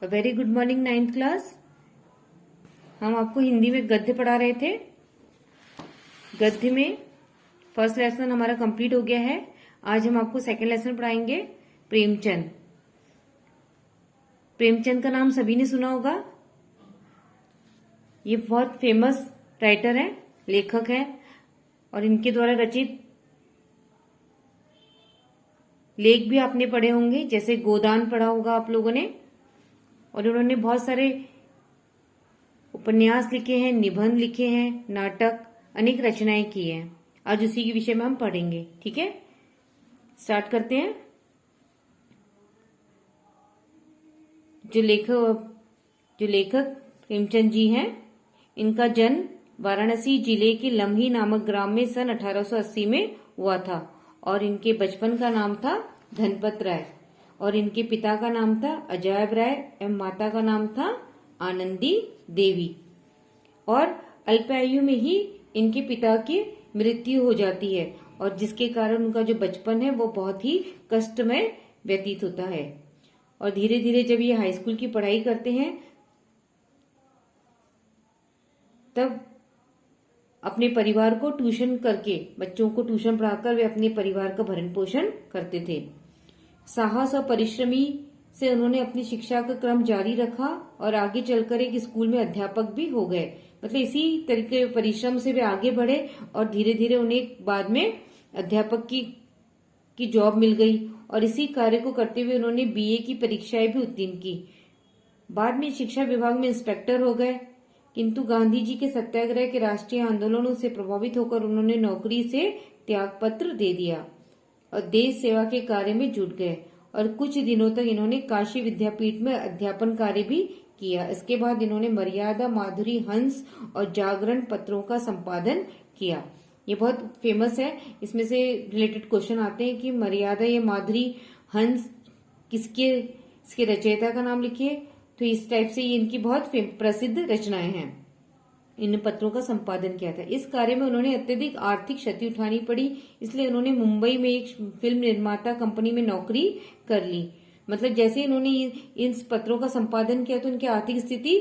Very good morning 9th class. हम आपको हिंदी में गद्य पढ़ा रहे थे। गद्य में फर्स्ट लेसन हमारा कंप्लीट हो गया है। आज हम आपको सेकंड लेसन पढ़ाएंगे प्रेमचंद। प्रेमचंद का नाम सभी ने सुना होगा। ये बहुत फेमस राइटर है, लेखक है और इनके द्वारा रचित लेख भी आपने पढ़े होंगे, जैसे गोदान पढ़ा होगा आप लोगों ने। और उन्होंने बहुत सारे उपन्यास लिखे हैं, निबंध लिखे हैं, नाटक, अनेक रचनाएं की हैं। आज उसी के विषय में हम पढ़ेंगे। ठीक है, स्टार्ट करते हैं। जो लेखक प्रेमचंद जी हैं, इनका जन्म वाराणसी जिले के लम्ही नामक ग्राम में सन 1880 में हुआ था और इनके बचपन का नाम था धनपत राय और इनके पिता का नाम था अजायब राय एवं माता का नाम था आनंदी देवी। और अल्पायु में ही इनके पिता की मृत्यु हो जाती है और जिसके कारण उनका जो बचपन है वो बहुत ही कष्टमय व्यतीत होता है। और धीरे धीरे जब ये हाई स्कूल की पढ़ाई करते हैं तब अपने परिवार को ट्यूशन करके, बच्चों को ट्यूशन पढ़ाकर वे अपने परिवार का भरण पोषण करते थे। साहस और परिश्रमी से उन्होंने अपनी शिक्षा का क्रम जारी रखा और आगे चलकर एक स्कूल में अध्यापक भी हो गए। मतलब इसी तरीके परिश्रम से वे आगे बढ़े और धीरे धीरे उन्हें बाद में अध्यापक की जॉब मिल गई और इसी कार्य को करते हुए उन्होंने बीए की परीक्षाएं भी उत्तीर्ण की। बाद में शिक्षा विभाग में इंस्पेक्टर हो गए, किंतु गांधी जी के सत्याग्रह के राष्ट्रीय आंदोलनों से प्रभावित होकर उन्होंने नौकरी से त्यागपत्र दे दिया और देश सेवा के कार्य में जुट गए और कुछ दिनों तक इन्होंने काशी विद्यापीठ में अध्यापन कार्य भी किया। इसके बाद इन्होंने मर्यादा, माधुरी, हंस और जागरण पत्रों का संपादन किया। ये बहुत फेमस है, इसमें से रिलेटेड क्वेश्चन आते हैं कि मर्यादा या माधुरी, हंस इसके रचयिता का नाम लिखिए। तो इस टाइप से ये इनकी बहुत प्रसिद्ध रचनाएं हैं। इन पत्रों का संपादन किया था। इस कार्य में उन्होंने अत्यधिक आर्थिक क्षति उठानी पड़ी, इसलिए उन्होंने मुंबई में एक फिल्म निर्माता कंपनी में नौकरी कर ली। मतलब जैसे इन्होंने इन पत्रों का संपादन किया तो उनकी आर्थिक स्थिति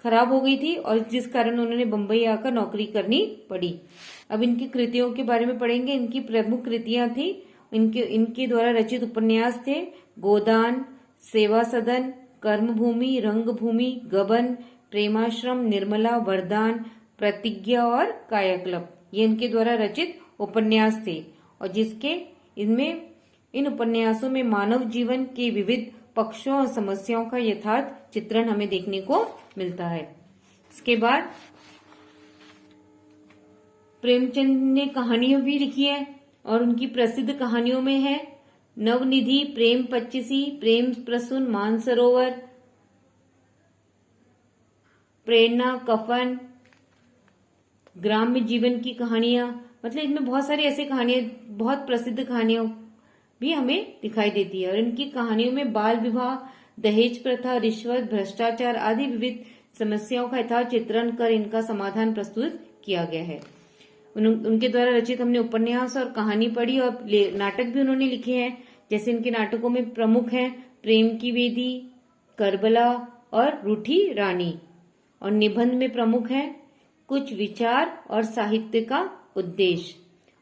खराब हो गई थी और जिस कारण उन्होंने बंबई आकर नौकरी करनी पड़ी। अब इनकी कृतियों के बारे में पढ़ेंगे। इनकी प्रमुख कृतियां थी, इनके द्वारा रचित उपन्यास थे गोदान, सेवा सदन, कर्मभूमि, रंगभूमि, गबन, प्रेमाश्रम, निर्मला, वरदान, प्रतिज्ञा और कायाकल्प। ये इनके द्वारा रचित उपन्यास थे और इनमें इन उपन्यासों में मानव जीवन के विविध पक्षों और समस्याओं का यथार्थ चित्रण हमें देखने को मिलता है। इसके बाद प्रेमचंद ने कहानियां भी लिखी है और उनकी प्रसिद्ध कहानियों में है नवनिधि, प्रेम पच्चीसी, प्रेम प्रसून, मानसरोवर, प्रेरणा, कफन, ग्राम्य जीवन की कहानियां। मतलब इनमें बहुत सारी ऐसी कहानियां, बहुत प्रसिद्ध कहानियां भी हमें दिखाई देती है। और इनकी कहानियों में बाल विवाह, दहेज प्रथा, रिश्वत, भ्रष्टाचार आदि विविध समस्याओं का यथार्थ चित्रण कर इनका समाधान प्रस्तुत किया गया है। उनके द्वारा रचित हमने उपन्यास और कहानी पढ़ी और नाटक भी उन्होंने लिखे हैं। जैसे इनके नाटकों में प्रमुख हैं प्रेम की वेदी, करबला और रूठी रानी। और निबंध में प्रमुख हैं कुछ विचार और साहित्य का उद्देश्य।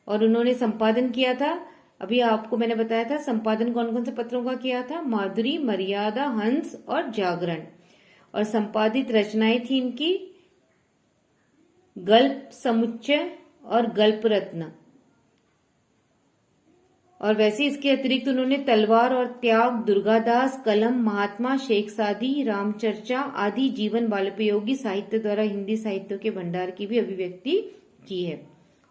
और उन्होंने संपादन किया था, अभी आपको मैंने बताया था संपादन कौन कौन से पत्रों का किया था, माधुरी, मर्यादा, हंस और जागरण। और संपादित रचनाएं थी इनकी गल्प समुच्चय और गल्प रत्न। और वैसे इसके अतिरिक्त उन्होंने तलवार और त्याग, दुर्गादास, कलम, महात्मा, शेख सादी, रामचर्चा आदि जीवन बालोपयोगी साहित्य द्वारा हिंदी साहित्य के भंडार की भी अभिव्यक्ति की है।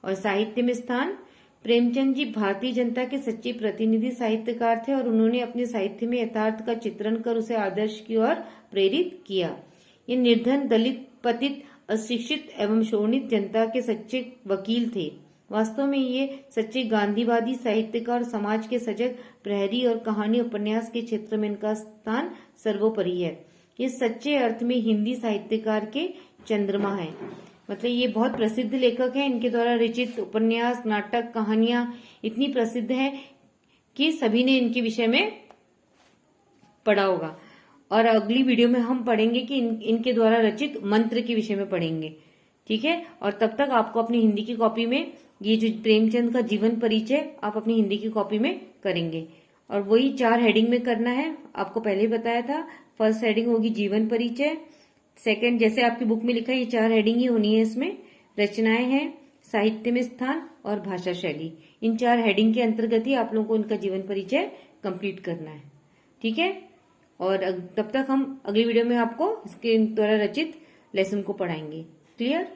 और साहित्य में स्थान, प्रेमचंद जी भारतीय जनता के सच्चे प्रतिनिधि साहित्यकार थे और उन्होंने अपने साहित्य में यथार्थ का चित्रण कर उसे आदर्श की ओर प्रेरित किया। ये निर्धन, दलित, पतित, अशिक्षित एवं शोषित जनता के सच्चे वकील थे। वास्तव में ये सच्चे गांधीवादी साहित्यकार, समाज के सजग प्रहरी और कहानी उपन्यास के क्षेत्र में इनका स्थान सर्वोपरि है। ये सच्चे अर्थ में हिंदी साहित्यकार के चंद्रमा है। मतलब ये बहुत प्रसिद्ध लेखक हैं। इनके द्वारा रचित उपन्यास, नाटक, कहानियां इतनी प्रसिद्ध है कि सभी ने इनके विषय में पढ़ा होगा। और अगली वीडियो में हम पढ़ेंगे कि इनके द्वारा रचित मंत्र के विषय में पढ़ेंगे। ठीक है, और तब तक आपको अपनी हिंदी की कॉपी में ये जो प्रेमचंद का जीवन परिचय आप अपनी हिंदी की कॉपी में करेंगे, और वही 4 हेडिंग में करना है। आपको पहले ही बताया था, फर्स्ट हेडिंग होगी जीवन परिचय, सेकंड जैसे आपकी बुक में लिखा है ये 4 हेडिंग ही होनी है, इसमें रचनाएं हैं, साहित्य में स्थान और भाषा शैली। इन 4 हेडिंग के अंतर्गत ही आप लोगों को इनका जीवन परिचय कंप्लीट करना है। ठीक है, और तब तक हम अगली वीडियो में आपको इसके द्वारा रचित लेसन को पढ़ाएंगे। क्लियर?